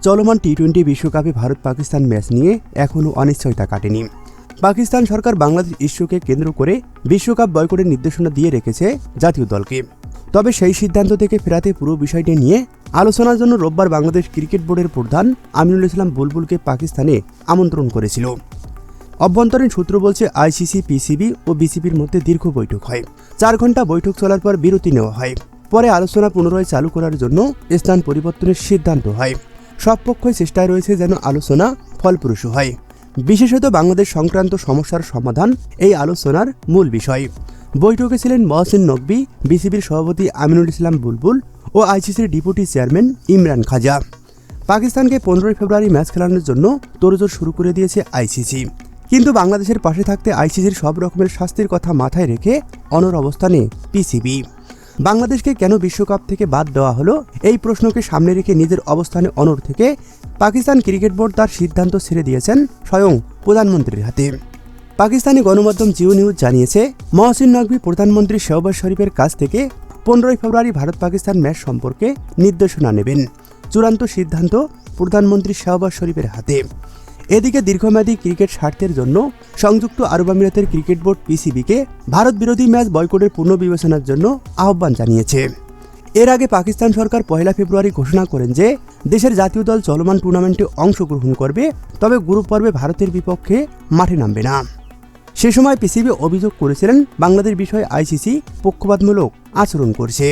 চলমান টি-20 বিশ্বকাপে ভারত পাকিস্তান ম্যাচ নিয়ে এখনও অনিশ্চয়তা কাটেনি। পাকিস্তান সরকার বাংলাদেশ ইস্যুকে কেন্দ্র করে বিশ্বকাপ বয়কটের নির্দেশনা দিয়ে রেখেছে জাতীয় দলকে। তবে সেই সিদ্ধান্ত থেকে ফেরাতে পুরো বিষয়টি নিয়ে আলোচনার জন্য রোববার বাংলাদেশ ক্রিকেট বোর্ডের প্রধান আমিনুল ইসলাম বুলবুলকে পাকিস্তানে আমন্ত্রণ করেছিল। অভ্যন্তরীণ সূত্র বলছে, আইসিসি, পিসিবি ও বিসিবির মধ্যে দীর্ঘ বৈঠক হয়। 4 ঘন্টা বৈঠক চলার পর বিরতি নেওয়া হয়। পরে আলোচনা পুনরায় চালু করার জন্য স্থান পরিবর্তনের সিদ্ধান্ত হয়। সব পক্ষই চেষ্টায় রয়েছে যেন আলোচনা ফলপ্রসূ হয়। বিশেষত বাংলাদেশ সংক্রান্ত সমস্যার সমাধান এই আলোচনার মূল বিষয়। বৈঠকে ছিলেন মহসিন নকভী, বিসিবির সভাপতি আমিনুল ইসলাম বুলবুল ও আইসিসির ডেপুটি চেয়ারম্যান ইমরান খাজা। পাকিস্তানকে 15 ফেব্রুয়ারি ম্যাচ খেলানোর জন্য তোড়জোড় শুরু করে দিয়েছে আইসিসি। কিন্তু বাংলাদেশের পাশে থাকতে আইসিসির সব রকমের শাস্তির কথা মাথায় রেখে অনড় অবস্থানে পিসিবি। বাংলাদেশকে কেন বিশ্বকাপ থেকে বাদ দেওয়া হলো, এই প্রশ্নকে সামনে রেখে নিজের অবস্থানে অনড় থেকে পাকিস্তান ক্রিকেট বোর্ড তার সিদ্ধান্ত ছেড়ে দিয়েছেন স্বয়ং প্রধানমন্ত্রীর হাতে। পাকিস্তানি গণমাধ্যম জিও নিউজ জানিয়েছে, মহসিন নকভী প্রধানমন্ত্রী শেহবাজ শরীফের কাছ থেকে 15 ফেব্রুয়ারি ভারত পাকিস্তান ম্যাচ সম্পর্কে নির্দেশনা নেবেন। চূড়ান্ত সিদ্ধান্ত প্রধানমন্ত্রী শেহবাজ শরীফের হাতে। এদিকে দীর্ঘমেয়াদী ক্রিকেট স্বার্থের জন্য সংযুক্ত আরব আমিরাতের ক্রিকেট বোর্ড পিসিবিকে ভারত বিরোধী ম্যাচ বয়কটের পুনর্বিবেচনার জন্য আহ্বান জানিয়েছে। এর আগে পাকিস্তান সরকার 1 ফেব্রুয়ারি ঘোষণা করেন যে দেশের জাতীয় দল চলমান টুর্নামেন্টে অংশগ্রহণ করবে, তবে গ্রুপ পর্বে ভারতের বিপক্ষে মাঠে নামবে না। সে সময় পিসিবি অভিযোগ করেছিলেন বাংলাদেশ বিষয়ে আইসিসি পক্ষপাতমূলক আচরণ করছে।